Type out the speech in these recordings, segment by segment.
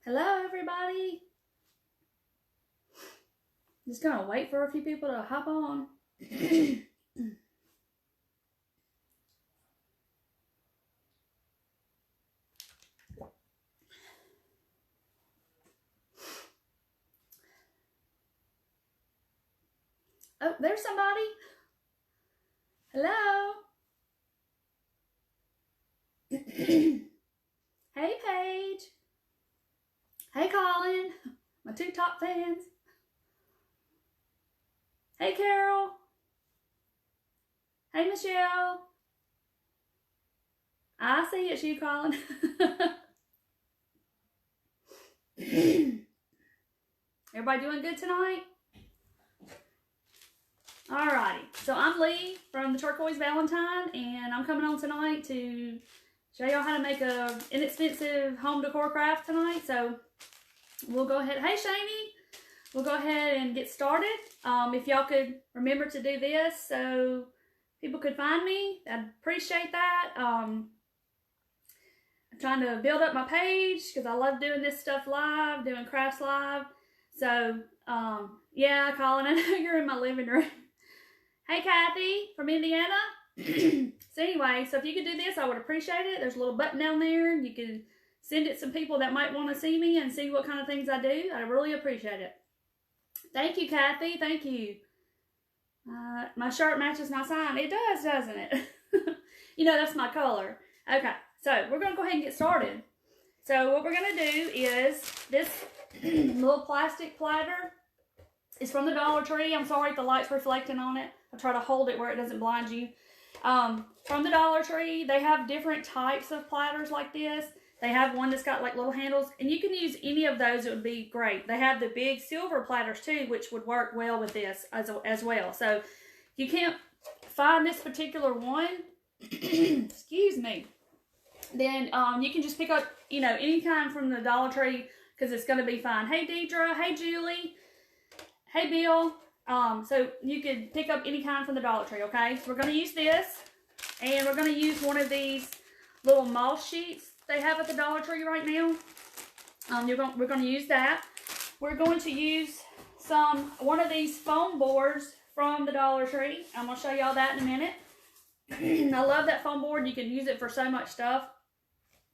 Hello, everybody. Just gonna wait for a few people to hop on. Oh, there's somebody. Hello. Hey, Paige. Hey, Colin. My two top fans. Hey, Carol. Hey, Michelle. I see it's you, Colin. Everybody doing good tonight? Alrighty, so I'm Lee from the Turquoise Valentine, and I'm coming on tonight to show y'all how to make a inexpensive home decor craft tonight. So we'll go ahead. Hey, Shani. We'll go ahead and get started. If y'all could remember to do this so people could find me, I'd appreciate that. I'm trying to build up my page because I love doing this stuff live, doing crafts live. So, yeah, Colin, I know you're in my living room. Hey, Kathy from Indiana. So anyway, so if you could do this, I would appreciate it. There's a little button down there. You can send it to some people that might want to see me and see what kind of things I do. I really appreciate it. Thank you, Kathy. Thank you. My shirt matches my sign. It does, doesn't it? You know, that's my color. Okay, so we're going to go ahead and get started. So what we're going to do is this little plastic platter is from the Dollar Tree. I'm sorry if the light's reflecting on it. I'll try to hold it where it doesn't blind you. From the Dollar Tree, they have different types of platters like this. They have one that's got like little handles, and you can use any of those. It would be great. They have the big silver platters too, which would work well with this as well. So if you can't find this particular one, excuse me, then you can just pick up, you know, any kind from the Dollar Tree because it's going to be fine. Hey, Deidre. Hey, Julie. Hey, Bill. So you could pick up any kind from the Dollar Tree, okay? So we're going to use this, and we're going to use one of these little moss sheets they have at the Dollar Tree right now. We're going to use that. We're going to use one of these foam boards from the Dollar Tree. I'm going to show y'all that in a minute. I love that foam board. You can use it for so much stuff.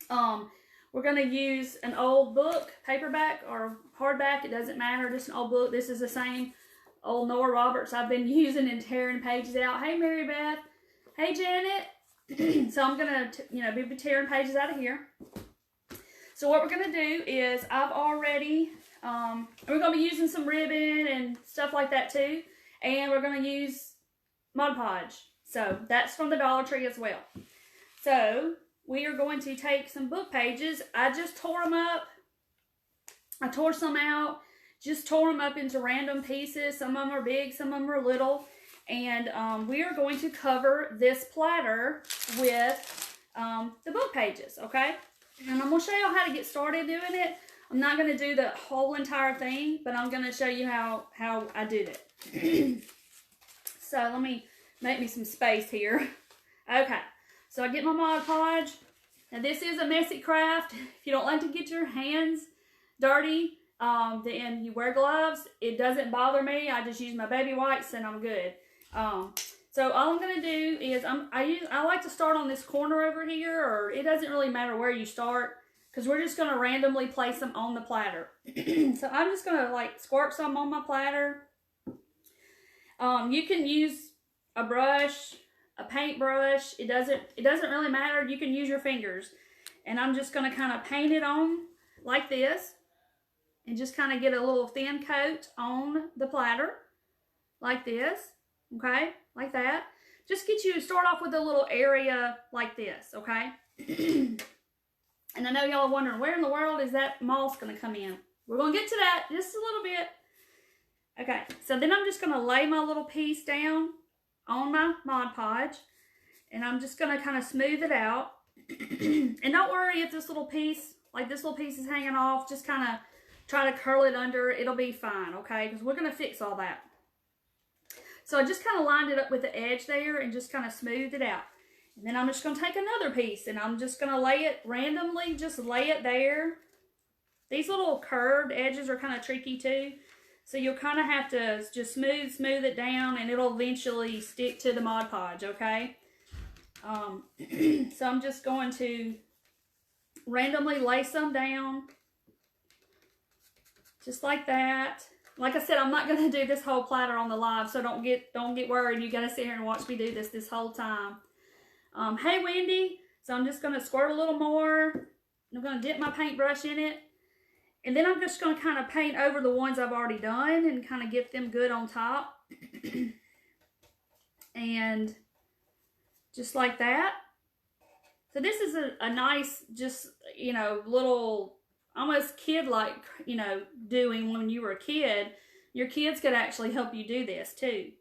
We're going to use an old book, paperback or hardback. It doesn't matter. Just an old book. This is the same old Nora Roberts I've been using and tearing pages out. Hey, Mary Beth. Hey, Janet. So I'm going to, be tearing pages out of here. So what we're going to do is I've already, we're going to be using some ribbon and stuff like that too. And we're going to use Mod Podge. So that's from the Dollar Tree as well. So we are going to take some book pages. I just tore them up. I tore some out. Just tore them up into random pieces. Some of them are big, some of them are little. And we are going to cover this platter with the book pages, okay? And I'm going to show you how to get started doing it. I'm not going to do the whole entire thing, but I'm going to show you how I did it. So let me make me some space here. Okay, so I get my Mod Podge. Now this is a messy craft. If you don't like to get your hands dirty, then you wear gloves. It doesn't bother me. I just use my baby wipes and I'm good. So all I'm going to do is I like to start on this corner over here, or it doesn't really matter where you start because we're just going to randomly place them on the platter. So I'm just going to like squirt some on my platter. You can use a brush, a paintbrush. It doesn't really matter. You can use your fingers. And I'm just going to kind of paint it on like this and just kind of get a little thin coat on the platter like this. Okay, like that. Just get you to start off with a little area like this, okay? And I know y'all are wondering, where in the world is that moss going to come in? We're going to get to that just a little bit. Okay, so then I'm just going to lay my little piece down on my Mod Podge. And I'm just going to kind of smooth it out. And don't worry if this little piece, like this little piece is hanging off. Just kind of try to curl it under. It'll be fine, okay? Because we're going to fix all that. So I just kind of lined it up with the edge there and just kind of smoothed it out. And then I'm just going to take another piece and I'm just going to lay it randomly, just lay it there these little curved edges are kind of tricky too. So you'll kind of have to just smooth it down, and it'll eventually stick to the Mod Podge, okay? So I'm just going to randomly lay some down, just like that. Like I said, I'm not going to do this whole platter on the live, so don't get worried. You got to sit here and watch me do this whole time. Hey, Wendy. So I'm just going to squirt a little more. I'm going to dip my paintbrush in it. And then I'm just going to kind of paint over the ones I've already done and kind of get them good on top. And just like that. So this is a nice, just, you know, little, almost kid-like, you know, doing when you were a kid. Your kids could actually help you do this too.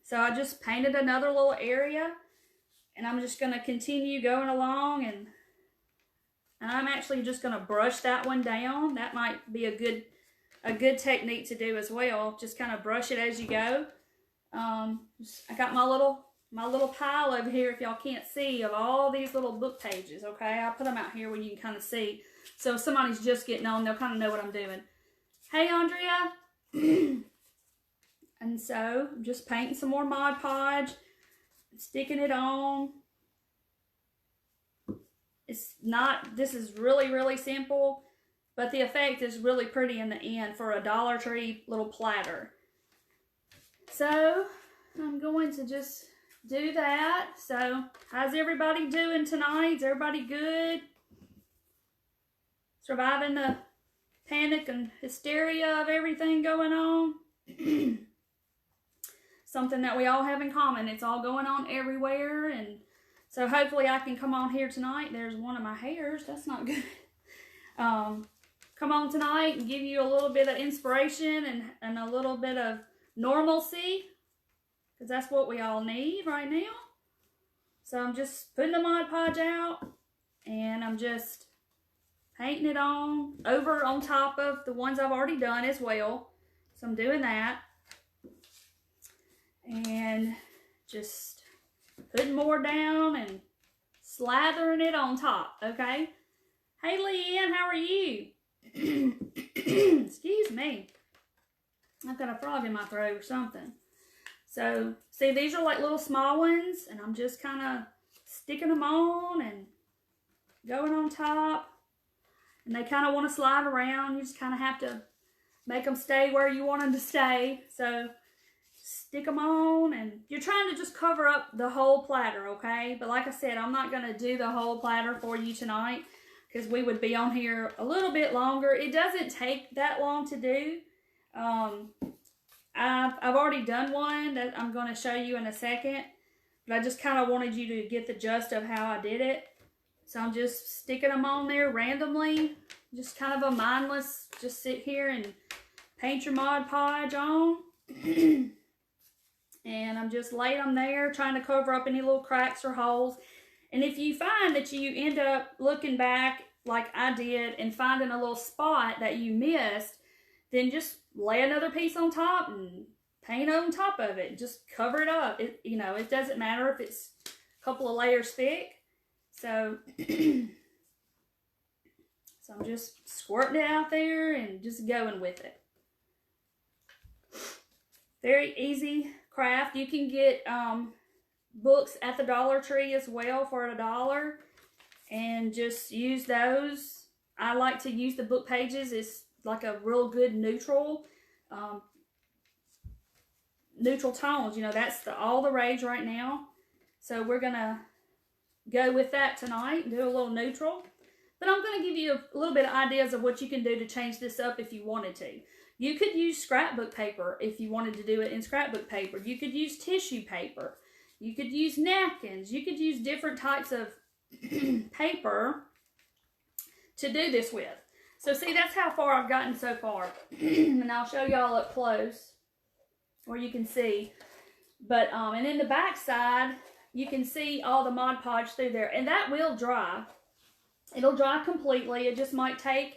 So I just painted another little area. And I'm just going to continue going along, and I'm actually just going to brush that one down. That might be a good technique to do as well. Just kind of brush it as you go. I got my little pile over here, if y'all can't see, of all these little book pages, okay? I'll put them out here where you can kind of see. So if somebody's just getting on, they'll kind of know what I'm doing. Hey, Andrea. And so I'm just painting some more Mod Podge. Sticking it on. This is really, really simple, but the effect is really pretty in the end for a Dollar Tree little platter. So I'm going to just do that. So how's everybody doing tonight? Is everybody good? Surviving the panic and hysteria of everything going on? Something that we all have in common. It's all going on everywhere, and so hopefully I can come on here tonight. There's one of my hairs. That's not good. Come on tonight and give you a little bit of inspiration and a little bit of normalcy, because that's what we all need right now. So I'm just putting the Mod Podge out, and I'm just painting it over on top of the ones I've already done as well. So I'm doing that. And just putting more down and slathering it on top, okay? Hey, Leanne, how are you? Excuse me. I've got a frog in my throat or something. So, see, these are like little small ones, and I'm just kind of sticking them on and going on top. And they kind of want to slide around. You just kind of have to make them stay where you want them to stay. So stick them on, and you're trying to just cover up the whole platter, okay? But like I said, I'm not going to do the whole platter for you tonight, because we would be on here a little bit longer. It doesn't take that long to do. I've already done one that I'm going to show you in a second, but I just kind of wanted you to get the gist of how I did it. So I'm just sticking them on there randomly, just kind of a mindless, just sit here and paint your Mod Podge on. And I'm just laying them there, trying to cover up any little cracks or holes. And if you find that you end up looking back like I did and finding a little spot that you missed, then just lay another piece on top and paint on top of it. Just cover it up. It doesn't matter if it's a couple of layers thick. So, so I'm just squirting it out there and just going with it. Very easy craft. You can get books at the Dollar Tree as well for $1 and just use those. I like to use the book pages. It's like a real good neutral tones. That's all the rage right now. So we're going to go with that tonight and do a little neutral. But I'm going to give you a little bit of ideas of what you can do to change this up if you wanted to. You could use scrapbook paper if you wanted to do it in scrapbook paper. You could use tissue paper. You could use napkins. You could use different types of paper to do this with. So see, that's how far I've gotten so far. And I'll show y'all up close where you can see. But, and in the back side, you can see all the Mod Podge through there. And that will dry. It'll dry completely. It just might take,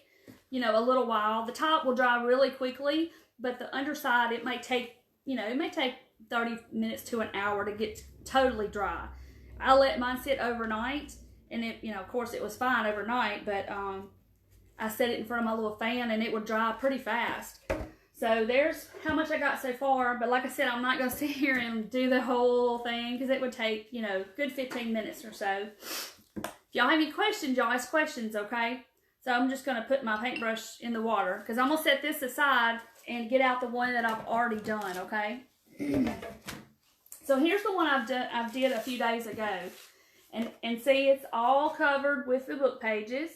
a little while. The top will dry really quickly, but the underside, it may take, it may take 30 minutes to an hour to get totally dry. I let mine sit overnight, and it, of course it was fine overnight, but I set it in front of my little fan and it would dry pretty fast. So there's how much I got so far. But like I said, I'm not going to sit here and do the whole thing because it would take, you know, good 15 minutes or so. If y'all have any questions, y'all ask questions, okay? So I'm just going to put my paintbrush in the water because I'm going to set this aside and get out the one that I've already done, okay? So here's the one I did a few days ago. And see, it's all covered with the book pages.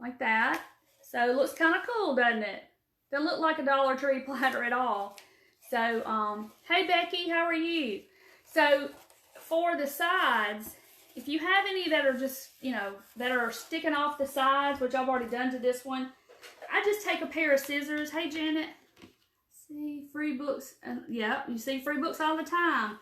Like that. So it looks kind of cool, doesn't it? Doesn't look like a Dollar Tree platter at all. So, hey Becky, how are you? So for the sides, if you have any that are just, you know, that are sticking off the sides, which I've already done to this one, I just take a pair of scissors. Hey Janet, see free books, and yeah, you see free books all the time.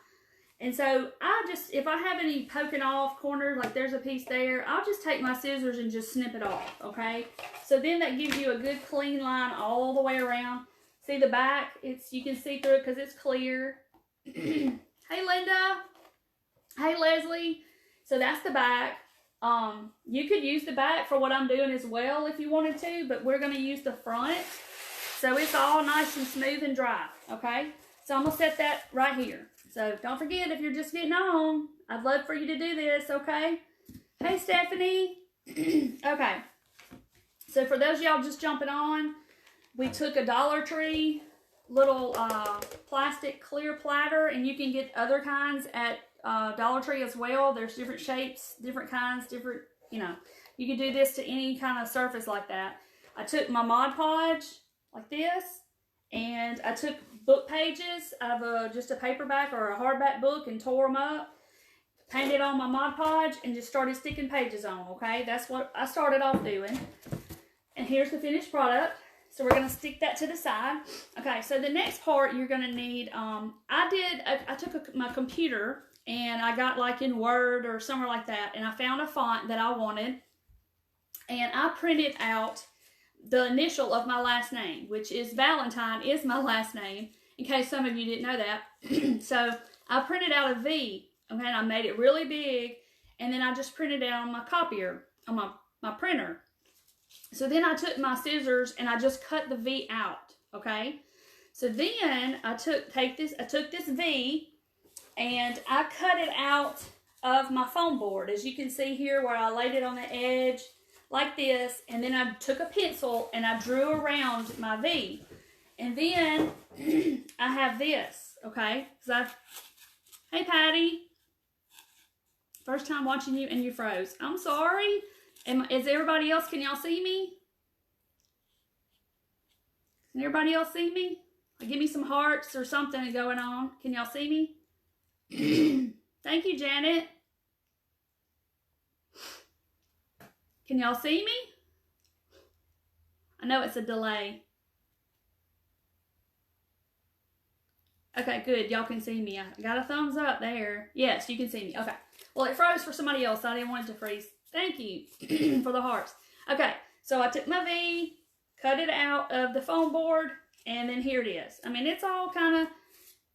And so I just, if I have any poking off corners, like there's a piece there, I'll just take my scissors and just snip it off, okay? So then that gives you a good clean line all the way around. See the back, you can see through it because it's clear. Hey Linda. Hey Leslie. So that's the back. You could use the back for what I'm doing as well if you wanted to, but we're going to use the front. So it's all nice and smooth and dry, okay? So I'm going to set that right here. So don't forget, if you're just getting on, I'd love for you to do this, okay? Hey, Stephanie. Okay. So for those of y'all just jumping on, we took a Dollar Tree little plastic clear platter, and you can get other kinds at Dollar Tree as well. There's different shapes, different kinds, different, you know. You can do this to any kind of surface like that. I took my Mod Podge like this, and I took book pages out of just a paperback or a hardback book and tore them up, painted on my Mod Podge, and just started sticking pages on, okay? That's what I started off doing. And here's the finished product. So we're going to stick that to the side. Okay, so the next part you're going to need, I took my computer, and I got like in Word or somewhere like that, and I found a font that I wanted, and I printed out the initial of my last name, which is Valentine is my last name, in case some of you didn't know that. So I printed out a V, okay, and I made it really big, and then I just printed it on my copier, on my printer. So then I took my scissors and I just cut the V out, okay? So then I took this V and I cut it out of my foam board, as you can see here where I laid it on the edge like this, and then I took a pencil and I drew around my V. And then I have this, okay? Hey Patty, first time watching you and you froze. I'm sorry. Is everybody else, can y'all see me? Can everybody else see me? Give me some hearts or something going on. Can y'all see me? Thank you, Janet. Can y'all see me? I know it's a delay. Okay, good. Y'all can see me. I got a thumbs up there. Yes, you can see me. Okay. Well, it froze for somebody else. So I didn't want it to freeze. Thank you for the hearts. Okay, so I took my V, cut it out of the foam board, and then here it is. I mean, it's all kind of,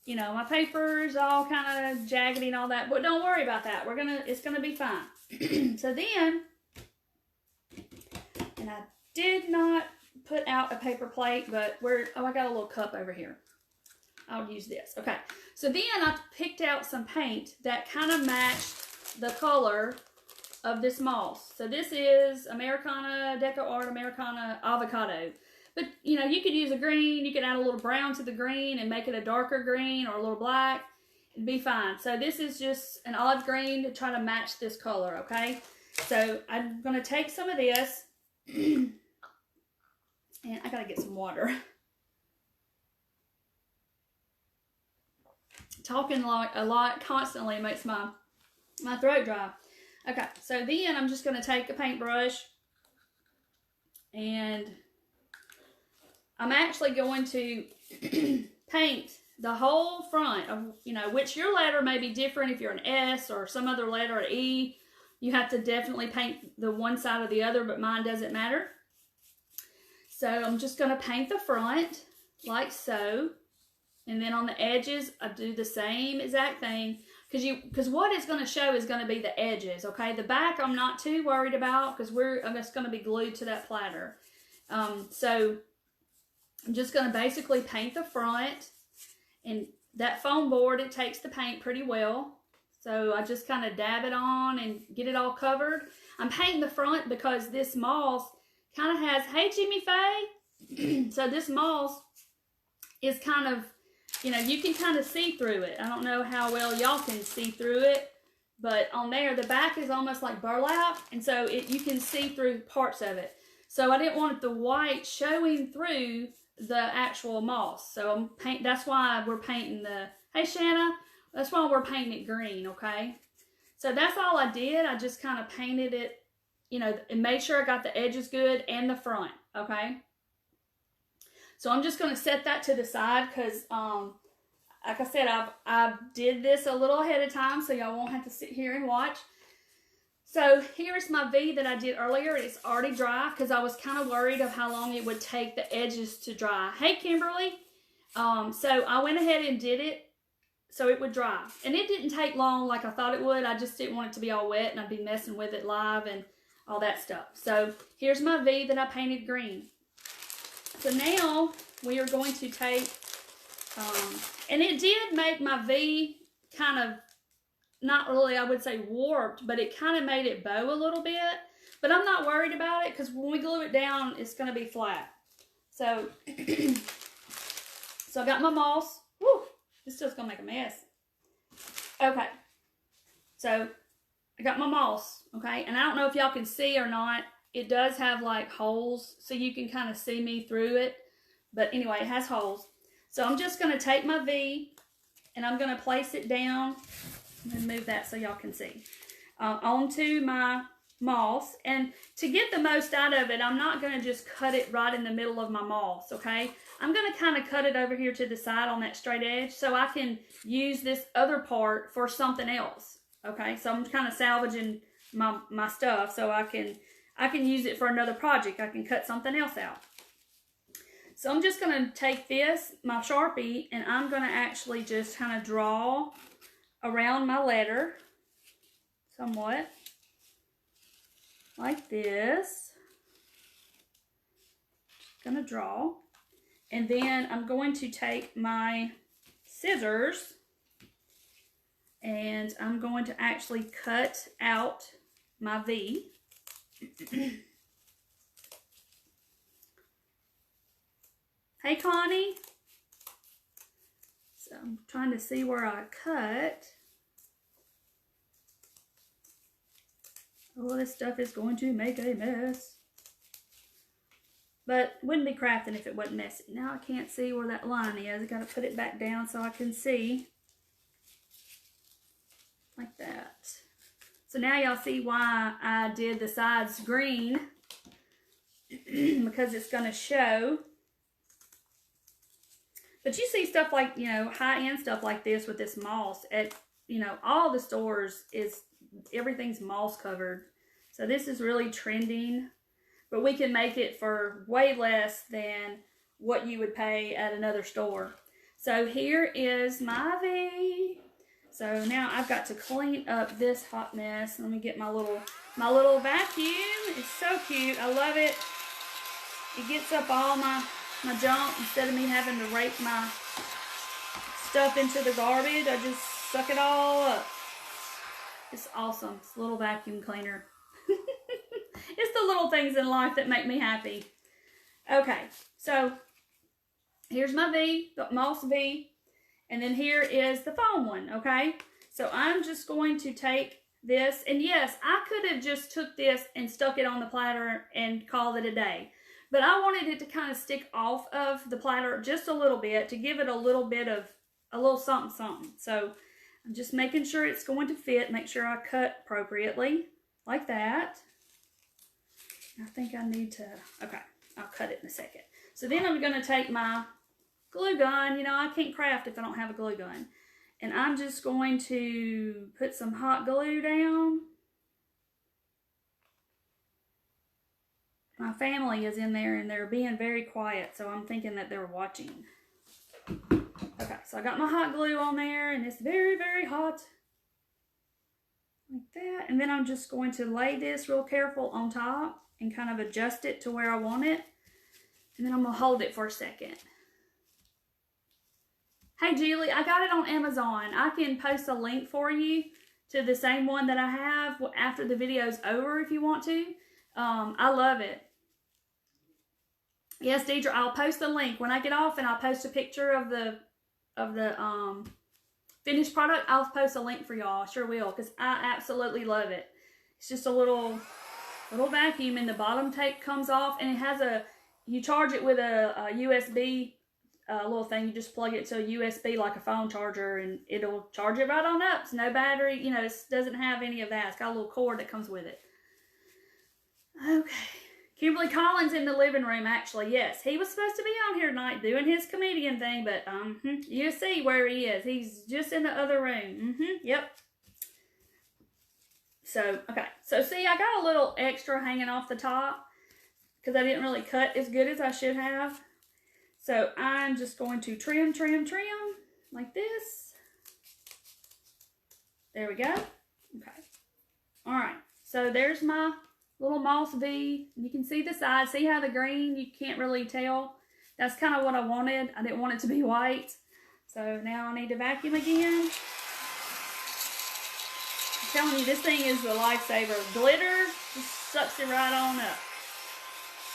you know, my paper's all kind of jaggedy and all that, but don't worry about that. It's gonna be fine. So then, and I did not put out a paper plate, but I got a little cup over here. I'll use this. Okay, so then I picked out some paint that kind of matched the color of this moss. So this is Americana Deco Art Americana Avocado. But, you know, you could use a green. You could add a little brown to the green and make it a darker green or a little black. It'd be fine. So this is just an olive green to try to match this color, okay? So I'm going to take some of this. And I got to get some water. Talking a lot constantly makes my throat dry. Okay, so then I'm just going to take a paintbrush, and I'm actually going to paint the whole front of, you know, which your letter may be different if you're an S or some other letter, an E. You have to definitely paint the one side or the other, but mine doesn't matter. So I'm just going to paint the front like so. And then on the edges, I do the same exact thing. because what it's going to show is going to be the edges, okay? The back I'm not too worried about because I'm just going to be glued to that platter. So I'm just going to basically paint the front, and that foam board, it takes the paint pretty well. So I just kind of dab it on and get it all covered. I'm painting the front because this moss kind of has, hey Jimmy Faye. So this moss is kind of, you know, you can kind of see through it. I don't know how well y'all can see through it, but on there, the back is almost like burlap, and so you can see through parts of it. So I didn't want the white showing through the actual moss. So that's why we're painting hey Shanna, that's why we're painting it green, okay? So that's all I did. I just kind of painted it, you know, and made sure I got the edges good and the front, okay? So I'm just going to set that to the side because, like I said, I did this a little ahead of time so y'all won't have to sit here and watch. So here's my V that I did earlier. It's already dry because I was kind of worried of how long it would take the edges to dry. Hey, Kimberly. So I went ahead and did it so it would dry. And it didn't take long like I thought it would. I just didn't want it to be all wet and I'd be messing with it live and all that stuff. So here's my V that I painted green. So now we are going to take, and it did make my V kind of, not really, I would say warped, but it kind of made it bow a little bit. But I'm not worried about it because when we glue it down, it's going to be flat. So, so I got my moss. Woo, this is just going to make a mess. Okay. So I got my moss, okay? And I don't know if y'all can see or not. It does have like holes, so you can kind of see me through it. But anyway, it has holes. So I'm just going to take my V and I'm going to place it down. And move that so y'all can see. Onto my moss. And to get the most out of it, I'm not going to just cut it right in the middle of my moss, okay? I'm going to kind of cut it over here to the side on that straight edge so I can use this other part for something else, okay? So I'm kind of salvaging my stuff so I can use it for another project. I can cut something else out. So I'm just going to take this, my Sharpie, and I'm going to actually just kind of draw around my letter somewhat like this. Just gonna draw, and then I'm going to take my scissors and I'm going to actually cut out my V. Hey Connie. So I'm trying to see where I cut. All this stuff is going to make a mess. But wouldn't be crafting if it wasn't messy. Now I can't see where that line is. I got to put it back down so I can see. Like that. So now y'all see why I did the sides green. Because it's going to show. But you see stuff like, you know, high-end stuff like this with this moss at, you know, all the stores everything's moss covered. So this is really trending. But we can make it for way less than what you would pay at another store. So here is my V. So now I've got to clean up this hot mess. Let me get my little vacuum. It's so cute. I love it. It gets up all my junk instead of me having to rake my stuff into the garbage. I just suck it all up. It's awesome. It's a little vacuum cleaner. It's the little things in life that make me happy. Okay, so here's my V, the moss V, and then here is the foam one, okay? So I'm just going to take this, and yes, I could have just took this and stuck it on the platter and called it a day. But I wanted it to kind of stick off of the platter just a little bit to give it a little bit of, a little something, something. So I'm just making sure it's going to fit, make sure I cut appropriately, like that. I think I need to, okay, I'll cut it in a second. So then I'm going to take my glue gun. You know, I can't craft if I don't have a glue gun. And I'm just going to put some hot glue down. My family is in there and they're being very quiet, so I'm thinking that they're watching. Okay, so I got my hot glue on there and it's very, very hot. like that. And then I'm just going to lay this real careful on top and kind of adjust it to where I want it. And then I'm going to hold it for a second. Hey, Julie, I got it on Amazon. I can post a link for you to the same one that I have after the video's over if you want to. I love it. Yes, Deidre, I'll post the link when I get off, and I'll post a picture of the finished product. I'll post a link for y'all. I sure will, because I absolutely love it. It's just a little vacuum, and the bottom tape comes off, and it has you charge it with a USB little thing. You just plug it to a USB like a phone charger, and it'll charge it right on up. It's no battery, you know, it doesn't have any of that. It's got a little cord that comes with it. Okay. Kimberly Collins in the living room, actually. Yes, he was supposed to be on here tonight doing his comedian thing, but you see where he is. He's just in the other room. Yep. So, okay. So, see, I got a little extra hanging off the top because I didn't really cut as good as I should have. So, I'm just going to trim like this. There we go. Okay. All right. So, there's my little Moss V. You can see the side. See how the green, you can't really tell. That's kind of what I wanted. I didn't want it to be white. So now I need to vacuum again. I'm telling you, this thing is a lifesaver. Glitter just sucks it right on up.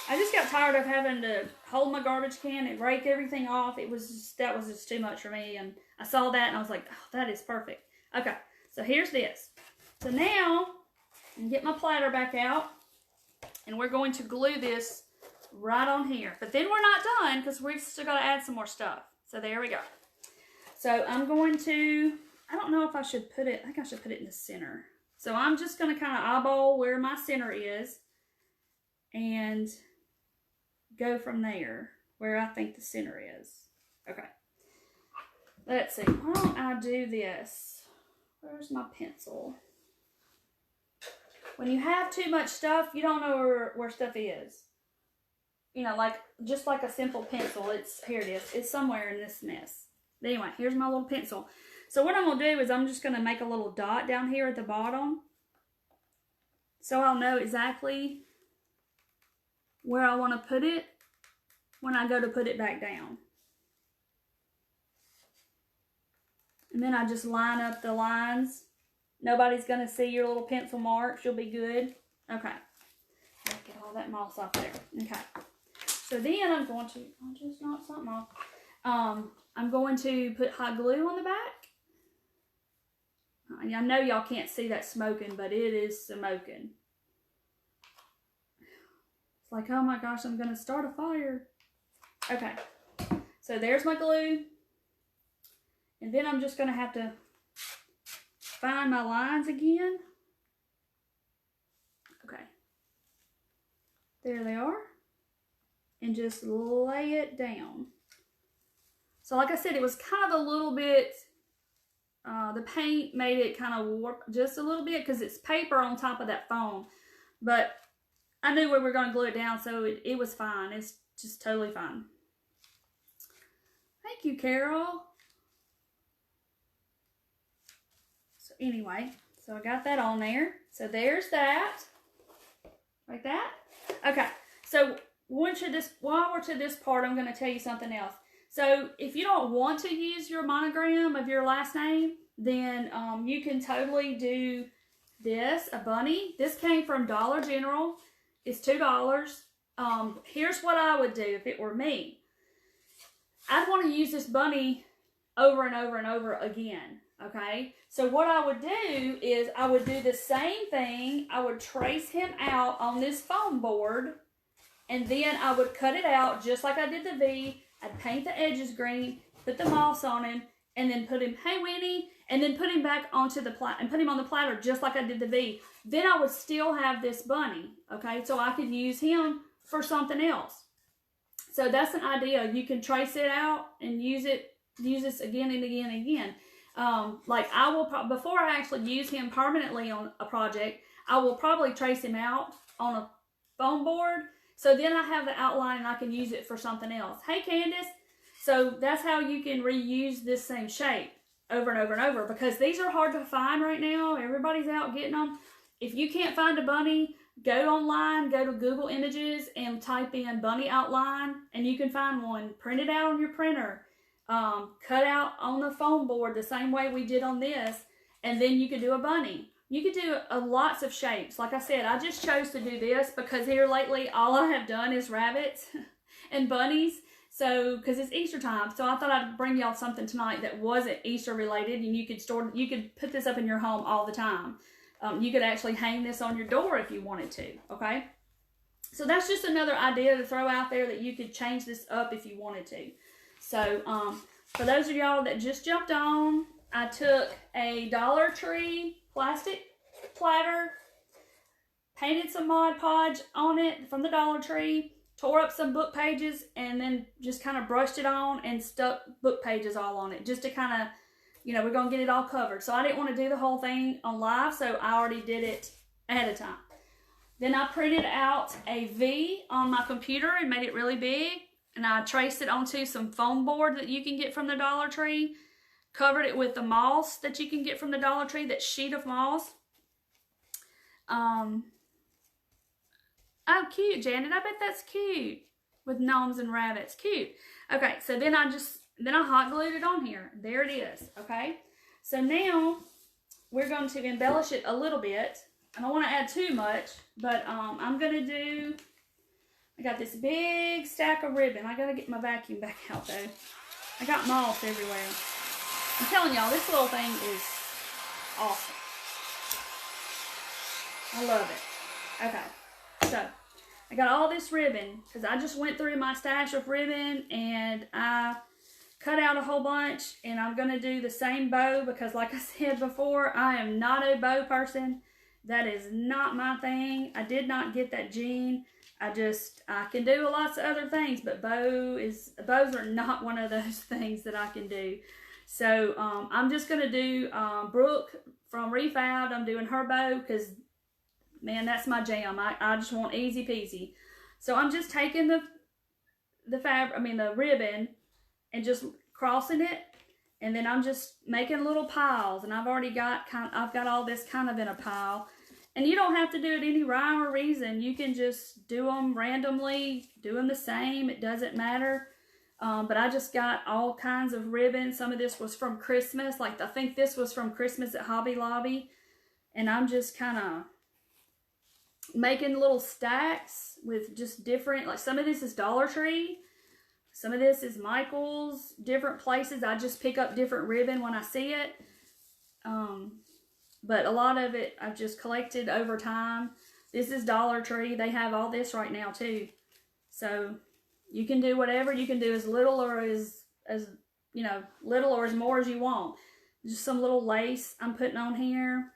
I just got tired of having to hold my garbage can and rake everything off. That was just too much for me. And I saw that and I was like, oh, that is perfect. Okay, so here's this. So now, and get my platter back out, and we're going to glue this right on here. But then we're not done because we've still got to add some more stuff. So there we go. So I'm going to, I don't know if I should put it, I think I should put it in the center. So I'm just going to kind of eyeball where my center is and go from there where I think the center is. Okay. Let's see. Why don't I do this? Where's my pencil? When you have too much stuff, you don't know where stuff is. You know, like, just like a simple pencil. Here it is. It's somewhere in this mess. But anyway, here's my little pencil. So what I'm going to do is I'm just going to make a little dot down here at the bottom. So I'll know exactly where I want to put it when I go to put it back down. And then I just line up the lines. Nobody's going to see your little pencil marks. You'll be good. Okay. Get all that moss off there. Okay. So then I'm going to, I'll just knock something off. I'm going to put hot glue on the back. I know y'all can't see that smoking, but it is smoking. It's like, oh my gosh, I'm going to start a fire. Okay. So there's my glue. And then I'm just going to have to find my lines again. Okay. There they are. And just lay it down. So like I said, it was kind of a little bit, the paint made it kind of warp just a little bit because it's paper on top of that foam. But I knew we were going to glue it down, so it was fine. It's just totally fine. Thank you, Carol. So anyway, so I got that on there. So there's that. Like that. Okay, so while we're to this part, I'm going to tell you something else. So if you don't want to use your monogram of your last name, then you can totally do this, a bunny. This came from Dollar General. It's $2. Here's what I would do if it were me. I'd want to use this bunny over and over and over again, okay? So what I would do is I would do the same thing. I would trace him out on this foam board, and then I would cut it out just like I did the V. I'd paint the edges green, put the moss on him, and then put him, hey Winnie, and then put him back onto the platter, and put him on the platter just like I did the V. Then I would still have this bunny, okay? So I could use him for something else. So that's an idea. You can trace it out and use this again and again and again. Like I will, before I actually use him permanently on a project, I will probably trace him out on a foam board. So then I have the outline and I can use it for something else. Hey, Candace. So that's how you can reuse this same shape. over and over and over, because these are hard to find right now. Everybody's out getting them. If you can't find a bunny, go online, go to Google Images and type in bunny outline, and you can find one. Print it out on your printer. Cut out on the foam board the same way we did on this, and then you could do a bunny. You could do lots of shapes. Like I said, I just chose to do this because here lately all I have done is rabbits and bunnies. So, because it's Easter time, so I thought I'd bring y'all something tonight that wasn't Easter related, and you could put this up in your home all the time. You could actually hang this on your door if you wanted to, okay? So that's just another idea to throw out there, that you could change this up if you wanted to. So, for those of y'all that just jumped on, I took a Dollar Tree plastic platter, painted some Mod Podge on it from the Dollar Tree, tore up some book pages, and then just kind of brushed it on and stuck book pages all on it, just to kind of, you know, we're going to get it all covered. So I didn't want to do the whole thing on live, so I already did it ahead of time. Then I printed out a V on my computer and made it really big, and I traced it onto some foam board that you can get from the Dollar Tree, covered it with the moss that you can get from the Dollar Tree, that sheet of moss. Oh, cute, Janet. I bet that's cute. With gnomes and rabbits. Cute. Okay, so then I hot glued it on here. There it is, okay? So now we're going to embellish it a little bit. I don't want to add too much, but I'm going to do, I got this big stack of ribbon. I got to get my vacuum back out, though. I got moss everywhere. I'm telling y'all, this little thing is awesome. I love it. Okay, so I got all this ribbon because I just went through my stash of ribbon and I cut out a whole bunch, and I'm going to do the same bow because, like I said before, I am not a bow person. That is not my thing. I did not get that gene. I can do lots of other things, but bows are not one of those things that I can do. So I'm just going to do Brooke from Refab. I'm doing her bow because, man, that's my jam. I just want easy peasy. So I'm just taking the ribbon and just crossing it, and then I'm just making little piles, and I've got all this kind of in a pile. And you don't have to do it any rhyme or reason. You can just do them randomly, do them the same. It doesn't matter. But I just got all kinds of ribbon. Some of this was from Christmas. Like, I think this was from Christmas at Hobby Lobby. And I'm just kind of making little stacks with just different, like some of this is Dollar Tree. Some of this is Michael's, different places. I just pick up different ribbon when I see it. But a lot of it I've just collected over time. This is Dollar Tree. They have all this right now too. So you can do whatever. You can do as little or as little or as more as you want. Just some little lace I'm putting on here.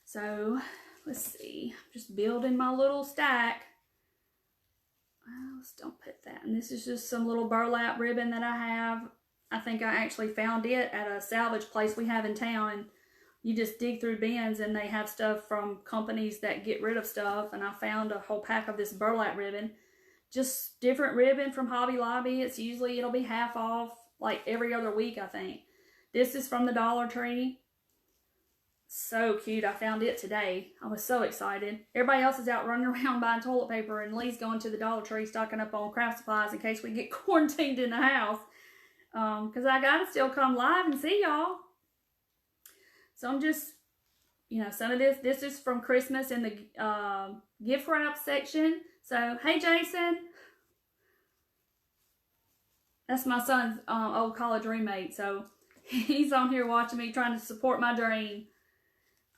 So let's see. I'm just building my little stack. Let's don't put that. And this is just some little burlap ribbon that I have. I think I actually found it at a salvage place we have in town. And you just dig through bins and they have stuff from companies that get rid of stuff. And I found a whole pack of this burlap ribbon. Just different ribbon from Hobby Lobby. It'll be half off like every other week, I think. This is from the Dollar Tree. So cute. I found it today. I was so excited. Everybody else is out running around buying toilet paper, and Lee's going to the Dollar Tree stocking up on craft supplies in case we get quarantined in the house. Because I got to still come live and see y'all. So I'm just, some of this is from Christmas in the gift wrap section. So, hey, Jason. That's my son's old college roommate. So, he's on here watching me, trying to support my dream.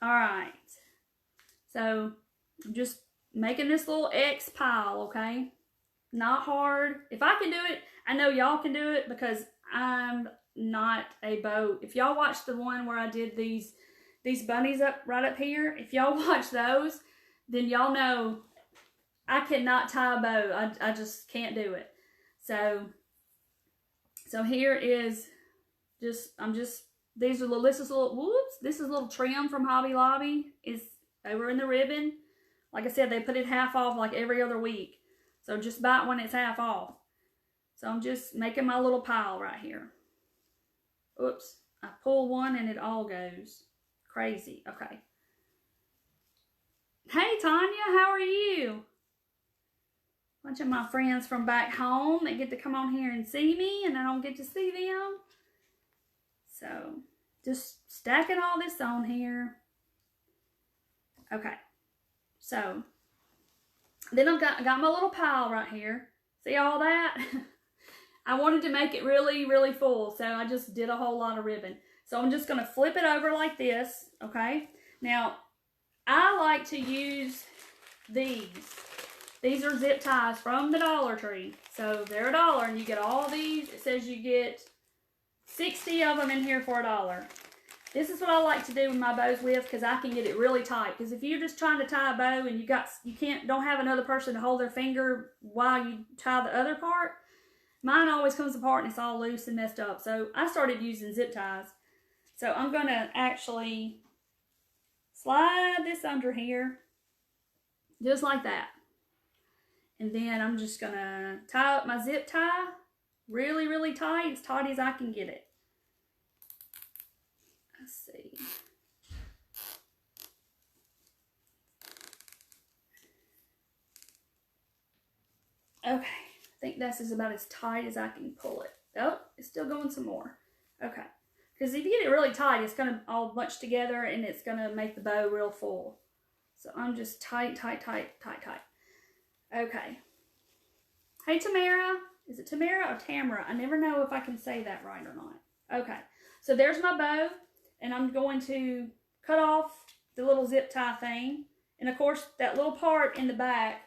All right. So, I'm just making this little X pile, okay? Not hard. If I can do it, I know y'all can do it because I'm not a bow. If y'all watch the one where I did these bunnies right up here, if y'all watch those, then y'all know I cannot tie a bow. I just can't do it. So here is this is a little trim from Hobby Lobby. Is over in the ribbon. Like I said, they put it half off like every other week. So just buy it when it's half off. So I'm just making my little pile right here. Oops. I pull one and it all goes crazy. Okay. Hey, Tanya, how are you? Bunch of my friends from back home that get to come on here and see me, and I don't get to see them. So, just stacking all this on here. Okay. So, then I got my little pile right here. See all that? I wanted to make it really, really full, so I just did a whole lot of ribbon. So I'm just going to flip it over like this, okay? Now, I like to use these. These are zip ties from the Dollar Tree. So they're $1, and you get all these. It says you get 60 of them in here for $1. This is what I like to do with my bows with, because I can get it really tight. Because if you're just trying to tie a bow and don't have another person to hold their finger while you tie the other part, mine always comes apart and it's all loose and messed up. So I started using zip ties. So I'm going to actually slide this under here, just like that. And then I'm just going to tie up my zip tie really, really tight, as tight as I can get it. Let's see. Okay, I think this is about as tight as I can pull it. Oh, it's still going some more. Okay, because if you get it really tight, it's going to all bunch together and it's going to make the bow real full. So I'm just tight, tight, tight, tight, tight. Okay. Hey, Tamara. Is it Tamara or Tamara? I never know if I can say that right or not. Okay, so there's my bow. And I'm going to cut off the little zip tie thing. And of course, that little part in the back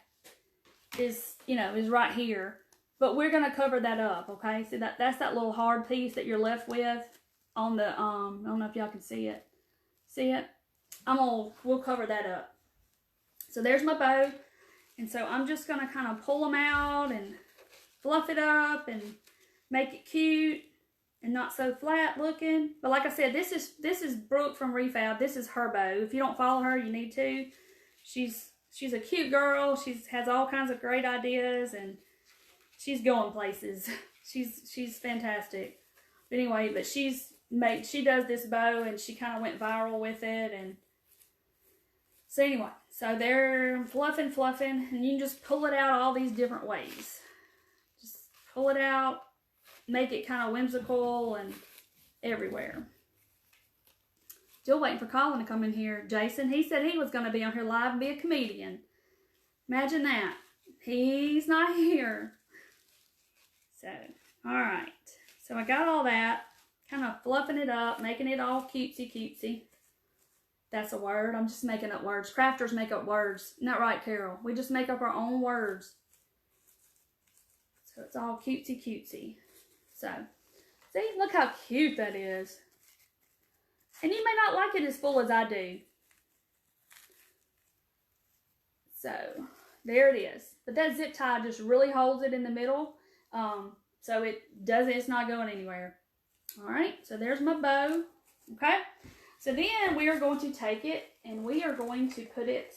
is, is right here. But we're going to cover that up, okay? So that's that little hard piece that you're left with on the, I don't know if y'all can see it. See it? We'll cover that up. So there's my bow. And so I'm just going to kind of pull them out and fluff it up and make it cute. And not so flat looking. But like I said, this is Brooke from Refab. This is her bow. If you don't follow her, you need to. She's a cute girl. She has all kinds of great ideas, and she's going places. She's fantastic. But anyway, but she does this bow, and she kind of went viral with it. And so anyway, so they're fluffing, and you can just pull it out all these different ways. Just pull it out. Make it kind of whimsical and everywhere. Still waiting for Colin to come in here. Jason, he said he was going to be on here live and be a comedian. Imagine that. He's not here. So, alright. So I got all that. Kind of fluffing it up, making it all cutesy. That's a word. I'm just making up words. Crafters make up words. Isn't that right, Carol? We just make up our own words. So it's all cutesy. So, see, look how cute that is. And you may not like it as full as I do. So, there it is. But that zip tie just really holds it in the middle. So it's not going anywhere. Alright, so there's my bow. Okay? So then we are going to take it and we are going to put it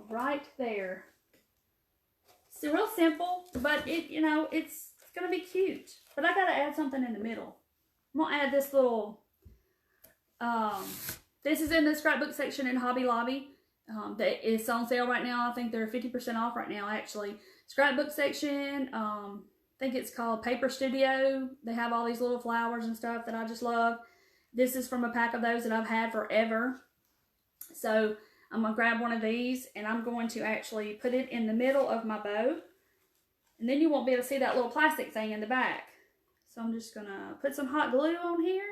right there. It's real simple, but it's going to be cute. But I got to add something in the middle. I'm going to add this little, this is in the scrapbook section in Hobby Lobby. It's on sale right now. I think they're 50% off right now, actually. Scrapbook section, I think it's called Paper Studio. They have all these little flowers and stuff that I just love. This is from a pack of those that I've had forever. So I'm going to grab one of these and I'm going to actually put it in the middle of my bow. And then you won't be able to see that little plastic thing in the back. So I'm just going to put some hot glue on here.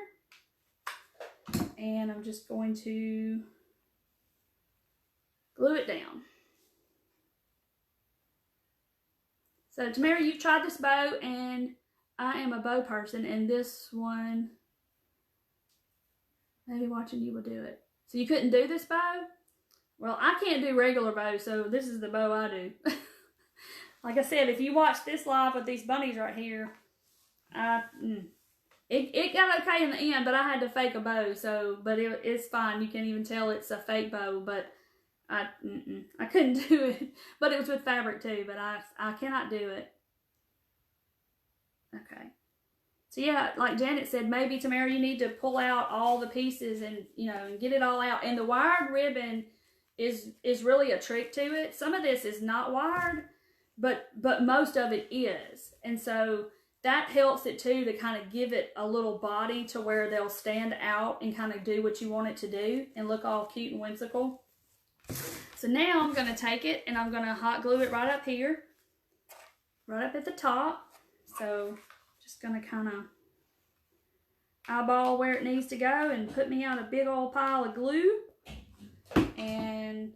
And I'm just going to glue it down. So Tamara, you've tried this bow and I am a bow person, and this one, maybe watching you will do it. So you couldn't do this bow? Well, I can't do regular bows, so this is the bow I do. Like I said, if you watch this live with these bunnies right here, it got okay in the end, but I had to fake a bow, but it's fine. You can't even tell it's a fake bow, but I couldn't do it. But it was with fabric too, but I cannot do it. Okay. So yeah, like Janet said, maybe Tamara, you need to pull out all the pieces and, you know, and get it all out. And the wired ribbon is really a trick to it. Some of this is not wired, but most of it is. And so that helps it too, to kind of give it a little body to where they'll stand out and kind of do what you want it to do and look all cute and whimsical. So now I'm going to take it and I'm going to hot glue it right up here, right up at the top. So just going to kind of eyeball where it needs to go and put me out a big old pile of glue. And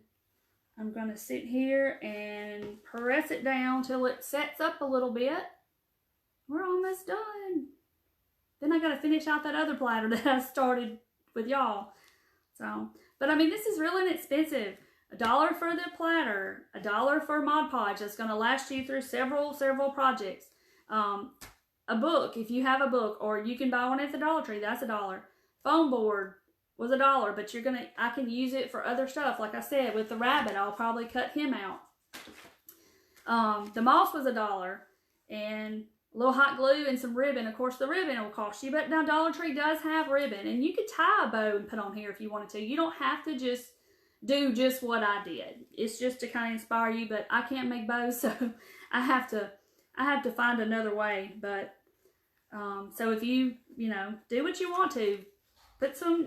I'm going to sit here and press it down till it sets up a little bit. We're almost done. Then I got to finish out that other platter that I started with y'all. So, but I mean, this is really inexpensive. $1 for the platter, $1 for Mod Podge. That's going to last you through several projects. A book, if you have a book, or you can buy one at the Dollar Tree, that's $1. Foam board was $1, but I can use it for other stuff. Like I said, with the rabbit, I'll probably cut him out. The moss was $1, and a little hot glue and some ribbon. Of course, the ribbon will cost you, but now Dollar Tree does have ribbon, and you could tie a bow and put on here if you wanted to. You don't have to just do just what I did. It's just to kind of inspire you, but I can't make bows, so I have to find another way. But so if you know, do what you want to.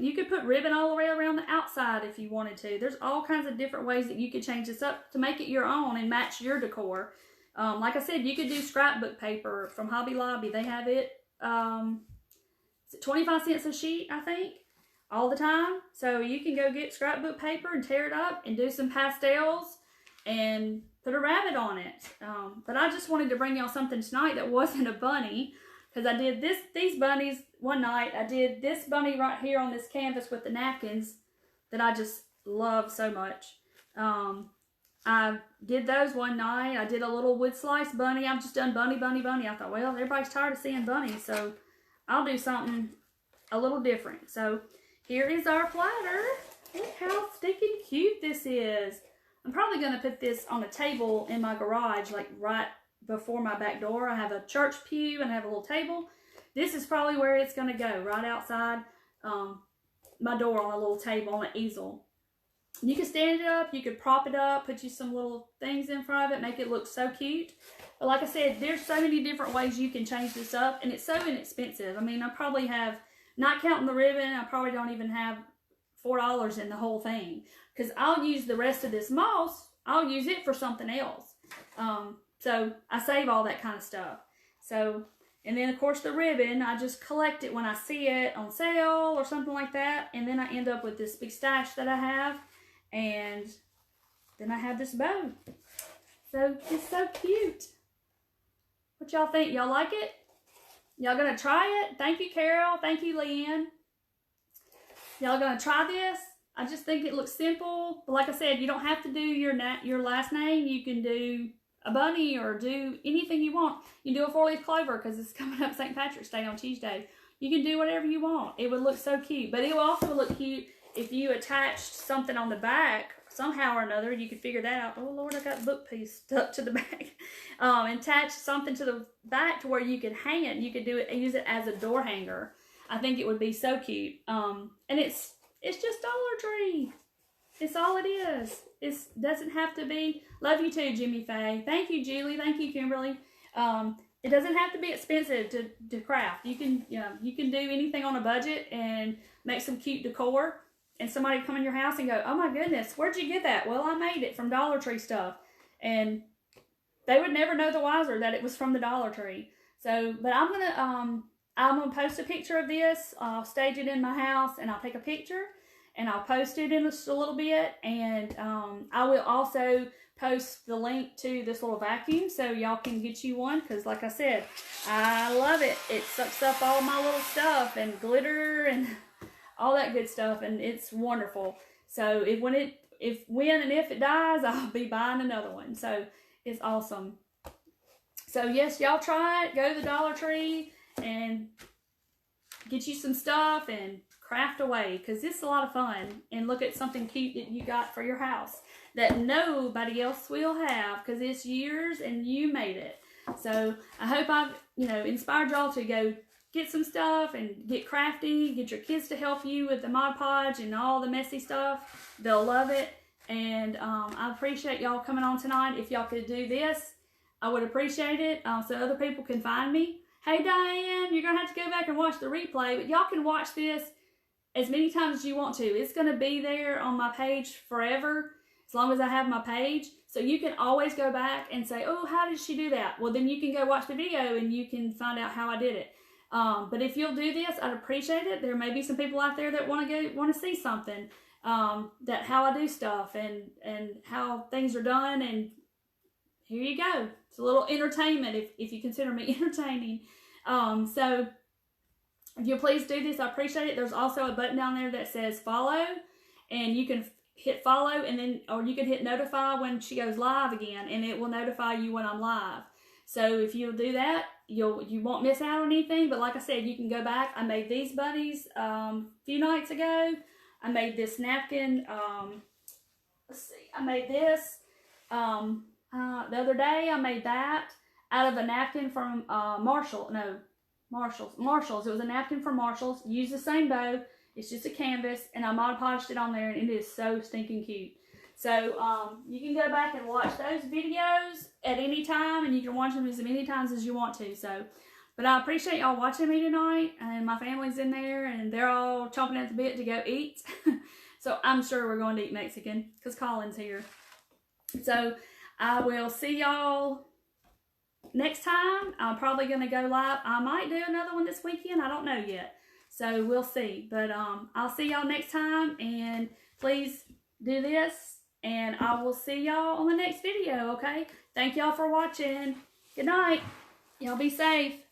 You could put ribbon all the way around the outside if you wanted to. There's all kinds of different ways that you could change this up to make it your own and match your decor. Like I said, you could do scrapbook paper from Hobby Lobby. They have it, is it 25 cents a sheet, I think, all the time. So you can go get scrapbook paper and tear it up and do some pastels and put a rabbit on it. But I just wanted to bring y'all something tonight that wasn't a bunny, because I did these bunnies one night. I did this bunny right here on this canvas with the napkins that I just love so much. I did those one night. I did a little wood slice bunny. I've just done bunny. I thought, well, everybody's tired of seeing bunnies, so I'll do something a little different. So here is our platter. Look how stinking cute this is. I'm probably going to put this on a table in my garage, like right before my back door. I have a church pew and I have a little table. This is probably where it's going to go, right outside my door on a little table on an easel. You can stand it up, you could prop it up, put you some little things in front of it, make it look so cute. But like I said, there's so many different ways you can change this up, and it's so inexpensive. I mean, I probably have, not counting the ribbon, I probably don't even have $4 in the whole thing. Because I'll use the rest of this moss, I'll use it for something else. So I save all that kind of stuff. So, and then of course the ribbon, I just collect it when I see it on sale or something like that. And then I end up with this big stash that I have. And then I have this bow. So it's so cute. What y'all think? Y'all like it? Y'all gonna try it? Thank you, Carol. Thank you, Leanne. Y'all gonna try this? I just think it looks simple. But like I said, you don't have to do your last name. You can do a bunny or do anything you want. You can do a 4-leaf clover because it's coming up St. Patrick's Day on Tuesday. You can do whatever you want. It would look so cute. But it will also look cute if you attached something on the back somehow or another. You could figure that out. Oh Lord, I got the book piece stuck to the back. Attach something to the back to where you could hang it. You could do it, use it as a door hanger. I think it would be so cute. And it's just Dollar Tree. It's all it is. It doesn't have to be. Love you too, Jimmy Faye. Thank you, Julie. Thank you, Kimberly. It doesn't have to be expensive to craft. You can do anything on a budget and make some cute decor. And somebody come in your house and go, oh my goodness, where'd you get that? Well, I made it from Dollar Tree stuff. And they would never know the wiser that it was from the Dollar Tree. So, but I'm gonna post a picture of this. I'll stage it in my house and I'll take a picture and I'll post it in just a little bit. And I will also post the link to this little vacuum so y'all can get you one. Because like I said, I love it. It sucks up all my little stuff and glitter and all that good stuff, and it's wonderful. So if it dies, I'll be buying another one. So it's awesome. So yes, y'all try it. Go to the Dollar Tree and get you some stuff and craft away, because it's a lot of fun. And look at something cute that you got for your house that nobody else will have, because it's yours and you made it. So I hope I've inspired y'all to go get some stuff and get crafty, get your kids to help you with the Mod Podge and all the messy stuff. They'll love it. And I appreciate y'all coming on tonight. If y'all could do this, I would appreciate it, so other people can find me. Hey Diane, you're going to have to go back and watch the replay, but y'all can watch this as many times as you want to. It's going to be there on my page forever, as long as I have my page. So you can always go back and say, oh, how did she do that? Well, then you can go watch the video and you can find out how I did it. But if you'll do this, I'd appreciate it. There may be some people out there that want to see something, that how I do stuff and how things are done. And here you go. It's a little entertainment if you consider me entertaining. So if you'll please do this, I appreciate it. There's also a button down there that says follow, and you can hit follow, and then, or you can hit notify when she goes live again, and it will notify you when I'm live. So if you'll do that, you won't miss out on anything. But like I said, you can go back. I made these bunnies a few nights ago. I made this napkin. Let's see. I made this the other day. I made that out of a napkin from Marshalls. It was a napkin from Marshalls. Use the same bow. It's just a canvas, and I Mod Podged it on there, and it is so stinking cute. So you can go back and watch those videos at any time, and you can watch them as many times as you want to. So, but I appreciate y'all watching me tonight, and my family's in there, and they're all chomping at the bit to go eat. So I'm sure we're going to eat Mexican because Colin's here. So I will see y'all next time. I'm probably going to go live. I might do another one this weekend. I don't know yet. So we'll see. But I'll see y'all next time. And please do this. And I will see y'all on the next video, okay? Thank y'all for watching. Good night. Y'all be safe.